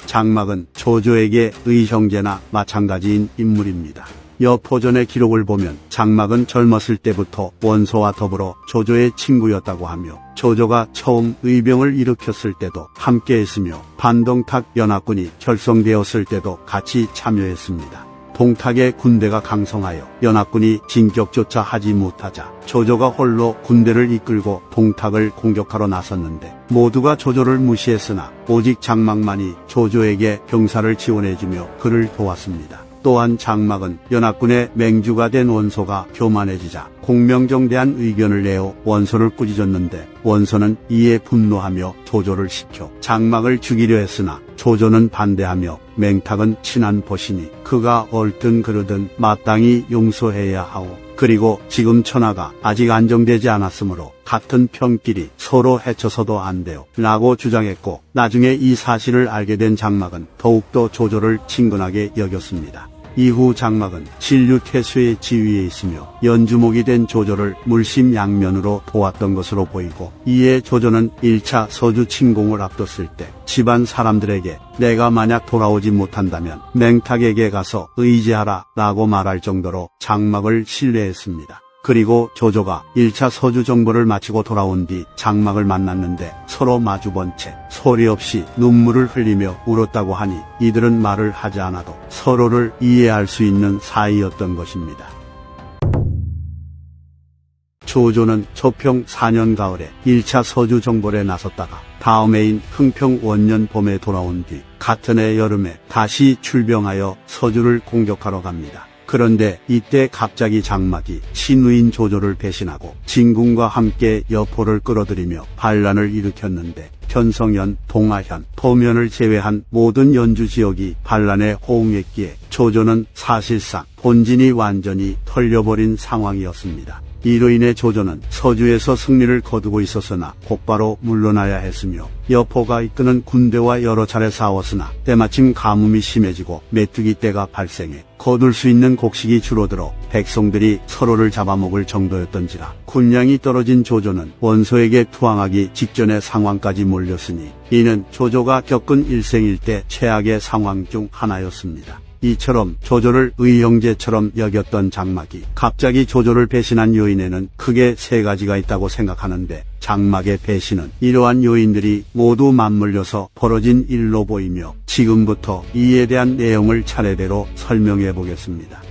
장막은 조조에게 의형제나 마찬가지인 인물입니다. 여포전의 기록을 보면 장막은 젊었을 때부터 원소와 더불어 조조의 친구였다고 하며 조조가 처음 의병을 일으켰을 때도 함께했으며 반동탁 연합군이 결성되었을 때도 같이 참여했습니다. 동탁의 군대가 강성하여 연합군이 진격조차 하지 못하자 조조가 홀로 군대를 이끌고 동탁을 공격하러 나섰는데 모두가 조조를 무시했으나 오직 장막만이 조조에게 병사를 지원해주며 그를 도왔습니다. 또한 장막은 연합군의 맹주가 된 원소가 교만해지자 공명정대한 의견을 내어 원소를 꾸짖었는데 원소는 이에 분노하며 조조를 시켜 장막을 죽이려 했으나 조조는 반대하며 맹탁은 친한 보시니 그가 옳든 그르든 마땅히 용서해야 하오. 그리고 지금 천하가 아직 안정되지 않았으므로 같은 편끼리 서로 해쳐서도 안 돼요 라고 주장했고 나중에 이 사실을 알게 된 장막은 더욱더 조조를 친근하게 여겼습니다. 이후 장막은 진류 태수의 지위에 있으며 연주목이 된 조조를 물심양면으로 도왔던 것으로 보이고 이에 조조는 1차 서주 침공을 앞뒀을 때 집안 사람들에게 내가 만약 돌아오지 못한다면 맹탁에게 가서 의지하라 라고 말할 정도로 장막을 신뢰했습니다. 그리고 조조가 1차 서주 정보를 마치고 돌아온 뒤 장막을 만났는데 서로 마주본 채 소리 없이 눈물을 흘리며 울었다고 하니 이들은 말을 하지 않아도 서로를 이해할 수 있는 사이였던 것입니다. 조조는 초평 4년 가을에 1차 서주 정벌에 나섰다가 다음 해인 흥평 원년 봄에 돌아온 뒤 같은 해 여름에 다시 출병하여 서주를 공격하러 갑니다. 그런데 이때 갑자기 장막이 친우인 조조를 배신하고 진군과 함께 여포를 끌어들이며 반란을 일으켰는데 편성현, 동아현, 도면을 제외한 모든 연주 지역이 반란에 호응했기에 조조는 사실상 본진이 완전히 털려버린 상황이었습니다. 이로 인해 조조는 서주에서 승리를 거두고 있었으나 곧바로 물러나야 했으며 여포가 이끄는 군대와 여러 차례 싸웠으나 때마침 가뭄이 심해지고 메뚜기 떼가 발생해 거둘 수 있는 곡식이 줄어들어 백성들이 서로를 잡아먹을 정도였던지라 군량이 떨어진 조조는 원소에게 투항하기 직전의 상황까지 몰렸으니 이는 조조가 겪은 일생일대 최악의 상황 중 하나였습니다. 이처럼 조조를 의형제처럼 여겼던 장막이 갑자기 조조를 배신한 요인에는 크게 세 가지가 있다고 생각하는데 장막의 배신은 이러한 요인들이 모두 맞물려서 벌어진 일로 보이며 지금부터 이에 대한 내용을 차례대로 설명해 보겠습니다.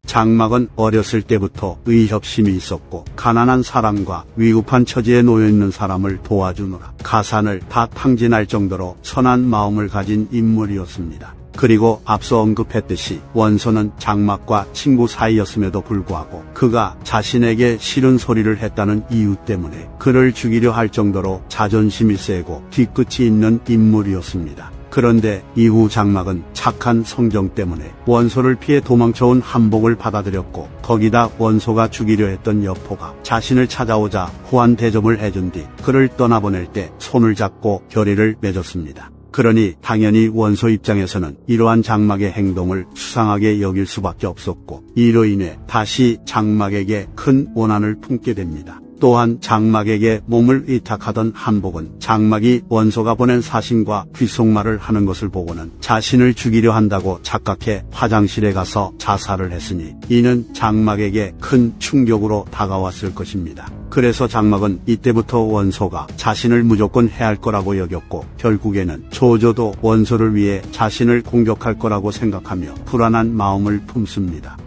장막은 어렸을 때부터 의협심이 있었고 가난한 사람과 위급한 처지에 놓여있는 사람을 도와주느라 가산을 다 탕진할 정도로 선한 마음을 가진 인물이었습니다. 그리고 앞서 언급했듯이 원소는 장막과 친구 사이였음에도 불구하고 그가 자신에게 싫은 소리를 했다는 이유 때문에 그를 죽이려 할 정도로 자존심이 세고 뒤끝이 있는 인물이었습니다. 그런데 이후 장막은 착한 성정 때문에 원소를 피해 도망쳐온 한복을 받아들였고 거기다 원소가 죽이려 했던 여포가 자신을 찾아오자 후한 대접을 해준 뒤 그를 떠나보낼 때 손을 잡고 결의를 맺었습니다. 그러니 당연히 원소 입장에서는 이러한 장막의 행동을 수상하게 여길 수밖에 없었고 이로 인해 다시 장막에게 큰 원한을 품게 됩니다. 또한 장막에게 몸을 의탁하던 한복은 장막이 원소가 보낸 사신과 귓속말을 하는 것을 보고는 자신을 죽이려 한다고 착각해 화장실에 가서 자살을 했으니 이는 장막에게 큰 충격으로 다가왔을 것입니다. 그래서 장막은 이때부터 원소가 자신을 무조건 해할 거라고 여겼고 결국에는 조조도 원소를 위해 자신을 공격할 거라고 생각하며 불안한 마음을 품습니다.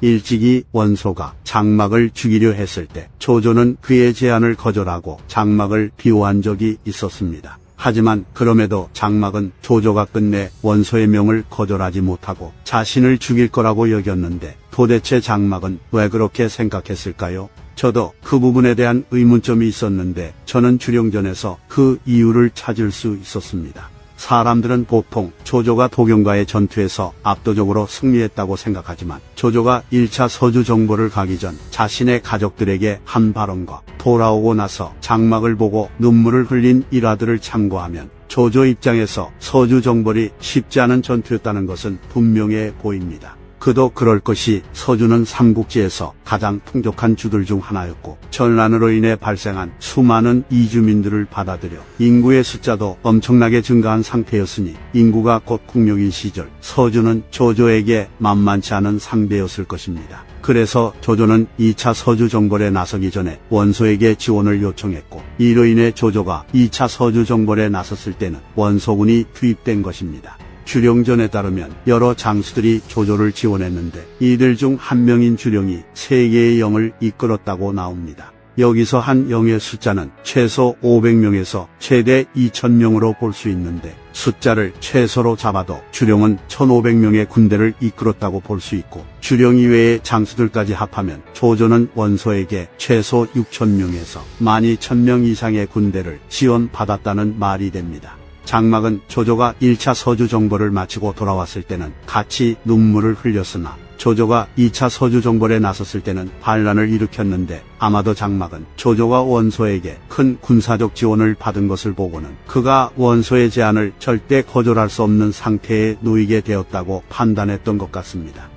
일찍이 원소가 장막을 죽이려 했을 때 조조는 그의 제안을 거절하고 장막을 비호한 적이 있었습니다. 하지만 그럼에도 장막은 조조가 끝내 원소의 명을 거절하지 못하고 자신을 죽일 거라고 여겼는데 도대체 장막은 왜 그렇게 생각했을까요? 저도 그 부분에 대한 의문점이 있었는데 저는 주령전에서 그 이유를 찾을 수 있었습니다. 사람들은 보통 조조가 도경과의 전투에서 압도적으로 승리했다고 생각하지만 조조가 1차 서주 정보를 가기 전 자신의 가족들에게 한 발언과 돌아오고 나서 장막을 보고 눈물을 흘린 일화들을 참고하면 조조 입장에서 서주 정벌이 쉽지 않은 전투였다는 것은 분명해 보입니다. 그도 그럴 것이 서주는 삼국지에서 가장 풍족한 주들 중 하나였고 전란으로 인해 발생한 수많은 이주민들을 받아들여 인구의 숫자도 엄청나게 증가한 상태였으니 인구가 곧 국력인 시절 서주는 조조에게 만만치 않은 상대였을 것입니다. 그래서 조조는 2차 서주 정벌에 나서기 전에 원소에게 지원을 요청했고 이로 인해 조조가 2차 서주 정벌에 나섰을 때는 원소군이 투입된 것입니다. 주령전에 따르면 여러 장수들이 조조를 지원했는데 이들 중 한 명인 주령이 3개의 영을 이끌었다고 나옵니다. 여기서 한 영의 숫자는 최소 500명에서 최대 2000명으로 볼 수 있는데 숫자를 최소로 잡아도 주령은 1500명의 군대를 이끌었다고 볼 수 있고 주령 이외의 장수들까지 합하면 조조는 원소에게 최소 6000명에서 12000명 이상의 군대를 지원받았다는 말이 됩니다. 장막은 조조가 1차 서주 정벌을 마치고 돌아왔을 때는 같이 눈물을 흘렸으나 조조가 2차 서주 정벌에 나섰을 때는 반란을 일으켰는데 아마도 장막은 조조가 원소에게 큰 군사적 지원을 받은 것을 보고는 그가 원소의 제안을 절대 거절할 수 없는 상태에 놓이게 되었다고 판단했던 것 같습니다.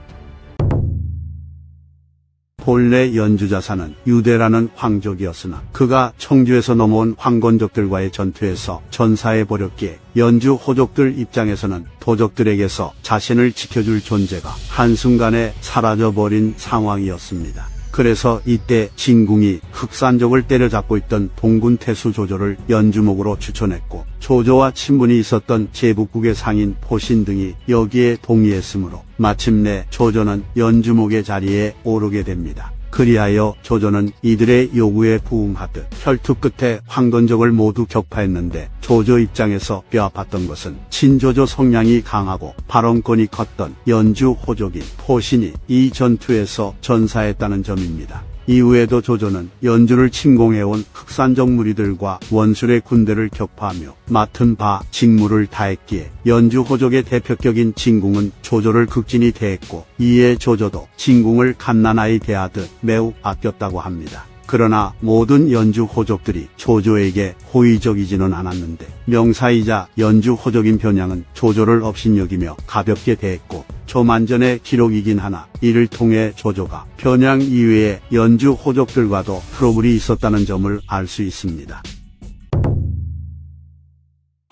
본래 연주자사는 유대라는 황족이었으나 그가 청주에서 넘어온 황건족들과의 전투에서 전사해 버렸기에 연주 호족들 입장에서는 도적들에게서 자신을 지켜줄 존재가 한순간에 사라져버린 상황이었습니다. 그래서 이때 진궁이 흑산족을 때려잡고 있던 동군 태수 조조를 연주목으로 추천했고 조조와 친분이 있었던 제북국의 상인 포신 등이 여기에 동의했으므로 마침내 조조는 연주목의 자리에 오르게 됩니다. 그리하여 조조는 이들의 요구에 부응하듯 혈투 끝에 황건족을 모두 격파했는데 조조 입장에서 뼈아팠던 것은 친조조 성량이 강하고 발언권이 컸던 연주 호족인 포신이 이 전투에서 전사했다는 점입니다. 이후에도 조조는 연주를 침공해온 흑산족 무리들과 원술의 군대를 격파하며 맡은 바 직무를 다했기에 연주 호족의 대표격인 진궁은 조조를 극진히 대했고 이에 조조도 진궁을 갓난아이 대하듯 매우 아꼈다고 합니다. 그러나 모든 연주 호족들이 조조에게 호의적이지는 않았는데 명사이자 연주 호족인 변양은 조조를 업신여기며 가볍게 대했고 조만전의 기록이긴 하나 이를 통해 조조가 변양 이외의 연주 호족들과도 트러블이 있었다는 점을 알 수 있습니다.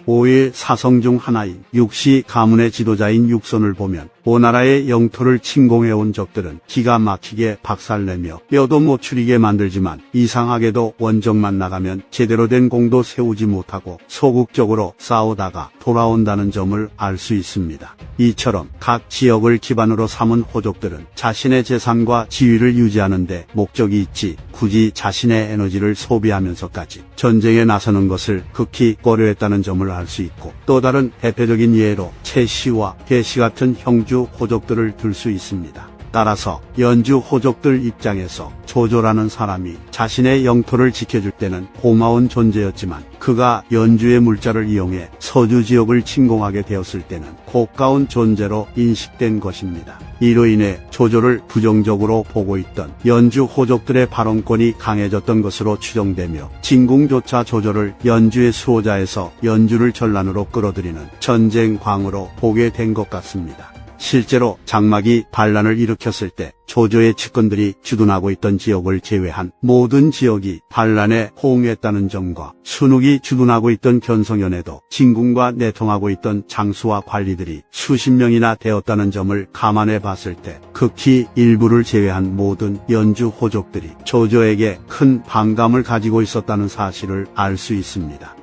5의 사성 중 하나인 육시 가문의 지도자인 육손을 보면 오나라의 영토를 침공해온 적들은 기가 막히게 박살내며 뼈도 못 추리게 만들지만 이상하게도 원정만 나가면 제대로 된 공도 세우지 못하고 소극적으로 싸우다가 돌아온다는 점을 알 수 있습니다. 이처럼 각 지역을 기반으로 삼은 호족들은 자신의 재산과 지위를 유지하는 데 목적이 있지 굳이 자신의 에너지를 소비하면서까지 전쟁에 나서는 것을 극히 꺼려했다는 점을 알 수 있고 또 다른 대표적인 예로 최씨와 개씨 같은 형주 호족들을 들 수 있습니다. 따라서 연주 호족들 입장에서 조조라는 사람이 자신의 영토를 지켜줄 때는 고마운 존재였지만 그가 연주의 물자를 이용해 서주 지역을 침공하게 되었을 때는 고가운 존재로 인식된 것입니다. 이로 인해 조조를 부정적으로 보고 있던 연주 호족들의 발언권이 강해졌던 것으로 추정되며 진궁조차 조조를 연주의 수호자에서 연주를 전란으로 끌어들이는 전쟁광으로 보게 된 것 같습니다. 실제로 장막이 반란을 일으켰을 때 조조의 측근들이 주둔하고 있던 지역을 제외한 모든 지역이 반란에 호응했다는 점과 순욱이 주둔하고 있던 견성현에도 진궁과 내통하고 있던 장수와 관리들이 수십 명이나 되었다는 점을 감안해 봤을 때 극히 일부를 제외한 모든 연주 호족들이 조조에게 큰 반감을 가지고 있었다는 사실을 알 수 있습니다.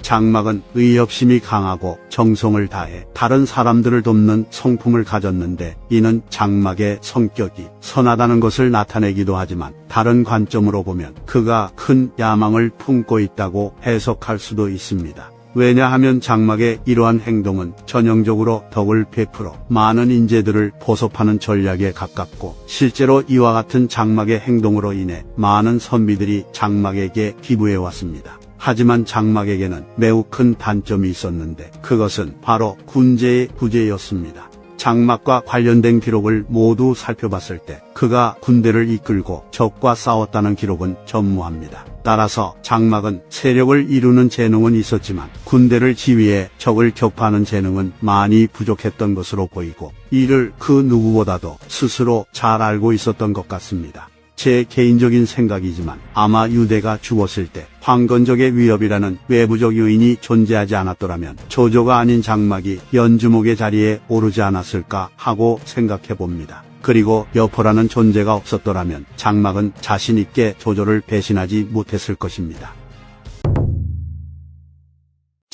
장막은 의협심이 강하고 정성을 다해 다른 사람들을 돕는 성품을 가졌는데 이는 장막의 성격이 선하다는 것을 나타내기도 하지만 다른 관점으로 보면 그가 큰 야망을 품고 있다고 해석할 수도 있습니다. 왜냐하면 장막의 이러한 행동은 전형적으로 덕을 베풀어 많은 인재들을 보섭하는 전략에 가깝고 실제로 이와 같은 장막의 행동으로 인해 많은 선비들이 장막에게 기부해왔습니다. 하지만 장막에게는 매우 큰 단점이 있었는데 그것은 바로 군제의 부재였습니다. 장막과 관련된 기록을 모두 살펴봤을 때 그가 군대를 이끌고 적과 싸웠다는 기록은 전무합니다. 따라서 장막은 세력을 이루는 재능은 있었지만 군대를 지휘해 적을 격파하는 재능은 많이 부족했던 것으로 보이고 이를 그 누구보다도 스스로 잘 알고 있었던 것 같습니다. 제 개인적인 생각이지만 아마 유대가 죽었을 때 황건적의 위협이라는 외부적 요인이 존재하지 않았더라면 조조가 아닌 장막이 연주목의 자리에 오르지 않았을까 하고 생각해 봅니다. 그리고 여포라는 존재가 없었더라면 장막은 자신 있게 조조를 배신하지 못했을 것입니다.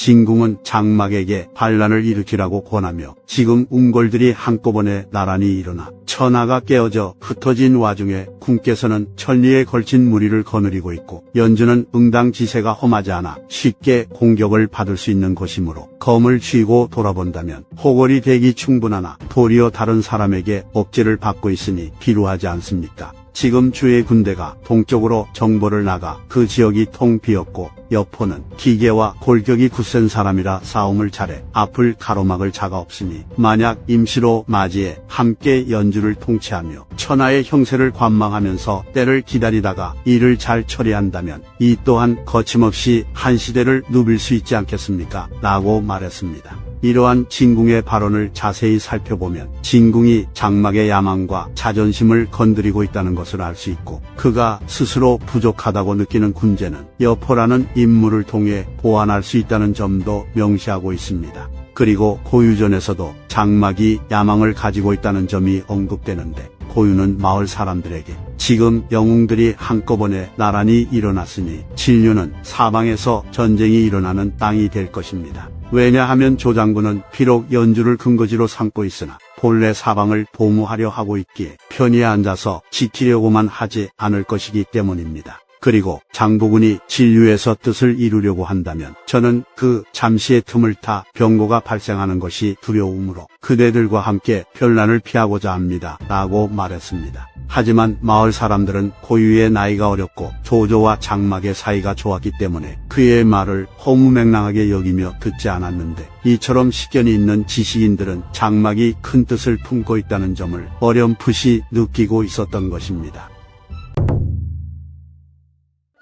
진궁은 장막에게 반란을 일으키라고 권하며 지금 웅골들이 한꺼번에 나란히 일어나 천하가 깨어져 흩어진 와중에 궁께서는 천리에 걸친 무리를 거느리고 있고 연주는 응당지세가 험하지 않아 쉽게 공격을 받을 수 있는 것이므로 검을 쥐고 돌아본다면 호걸이 되기 충분하나 도리어 다른 사람에게 억제를 받고 있으니 비루하지 않습니까? 지금 주의 군대가 동쪽으로 정보를 나가 그 지역이 통 비었고 여포는 기계와 골격이 굳센 사람이라 싸움을 잘해 앞을 가로막을 자가 없으니 만약 임시로 맞이해 함께 연주를 통치하며 천하의 형세를 관망하면서 때를 기다리다가 이를 잘 처리한다면 이 또한 거침없이 한 시대를 누빌 수 있지 않겠습니까? 라고 말했습니다. 이러한 진궁의 발언을 자세히 살펴보면 진궁이 장막의 야망과 자존심을 건드리고 있다는 것을 알 수 있고 그가 스스로 부족하다고 느끼는 군제는 여포라는 인물을 통해 보완할 수 있다는 점도 명시하고 있습니다. 그리고 고유전에서도 장막이 야망을 가지고 있다는 점이 언급되는데 고유는 마을 사람들에게 지금 영웅들이 한꺼번에 나란히 일어났으니 진류는 사방에서 전쟁이 일어나는 땅이 될 것입니다. 왜냐하면 조장군은 비록 연주를 근거지로 삼고 있으나 본래 사방을 보무하려 하고 있기에 편히 앉아서 지키려고만 하지 않을 것이기 때문입니다. 그리고 장보군이 진류에서 뜻을 이루려고 한다면 저는 그 잠시의 틈을 타 병고가 발생하는 것이 두려움으로 그대들과 함께 변란을 피하고자 합니다. 라고 말했습니다. 하지만 마을 사람들은 고유의 나이가 어렸고 조조와 장막의 사이가 좋았기 때문에 그의 말을 허무맹랑하게 여기며 듣지 않았는데 이처럼 식견이 있는 지식인들은 장막이 큰 뜻을 품고 있다는 점을 어렴풋이 느끼고 있었던 것입니다.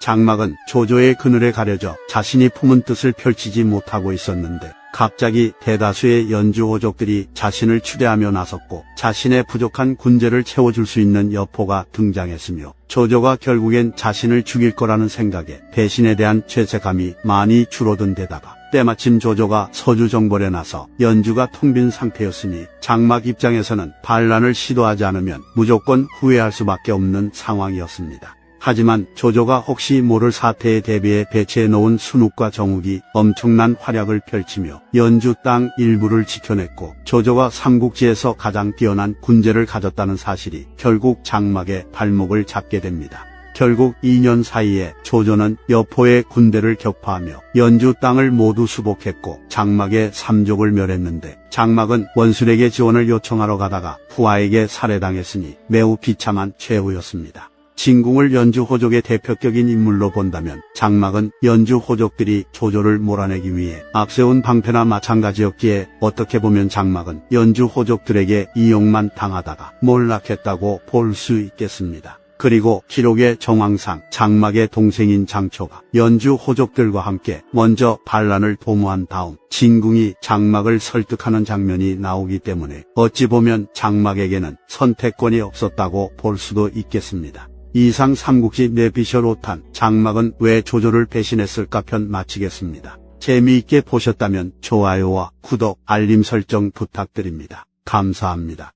장막은 조조의 그늘에 가려져 자신이 품은 뜻을 펼치지 못하고 있었는데 갑자기 대다수의 연주호족들이 자신을 추대하며 나섰고 자신의 부족한 군제를 채워줄 수 있는 여포가 등장했으며 조조가 결국엔 자신을 죽일 거라는 생각에 배신에 대한 죄책감이 많이 줄어든 데다가 때마침 조조가 서주 정벌에 나서 연주가 텅 빈 상태였으니 장막 입장에서는 반란을 시도하지 않으면 무조건 후회할 수밖에 없는 상황이었습니다. 하지만 조조가 혹시 모를 사태에 대비해 배치해 놓은 순욱과 정욱이 엄청난 활약을 펼치며 연주 땅 일부를 지켜냈고 조조가 삼국지에서 가장 뛰어난 군제를 가졌다는 사실이 결국 장막의 발목을 잡게 됩니다. 결국 2년 사이에 조조는 여포의 군대를 격파하며 연주 땅을 모두 수복했고 장막의 3족을 멸했는데 장막은 원술에게 지원을 요청하러 가다가 후아에게 살해당했으니 매우 비참한 최후였습니다. 진궁을 연주호족의 대표격인 인물로 본다면 장막은 연주호족들이 조조를 몰아내기 위해 앞세운 방패나 마찬가지였기에 어떻게 보면 장막은 연주호족들에게 이용만 당하다가 몰락했다고 볼 수 있겠습니다. 그리고 기록의 정황상 장막의 동생인 장초가 연주호족들과 함께 먼저 반란을 도모한 다음 진궁이 장막을 설득하는 장면이 나오기 때문에 어찌 보면 장막에게는 선택권이 없었다고 볼 수도 있겠습니다. 이상 삼국지 내피셜 5탄 장막은 왜 조조를 배신했을까 편 마치겠습니다. 재미있게 보셨다면 좋아요와 구독, 알림 설정 부탁드립니다. 감사합니다.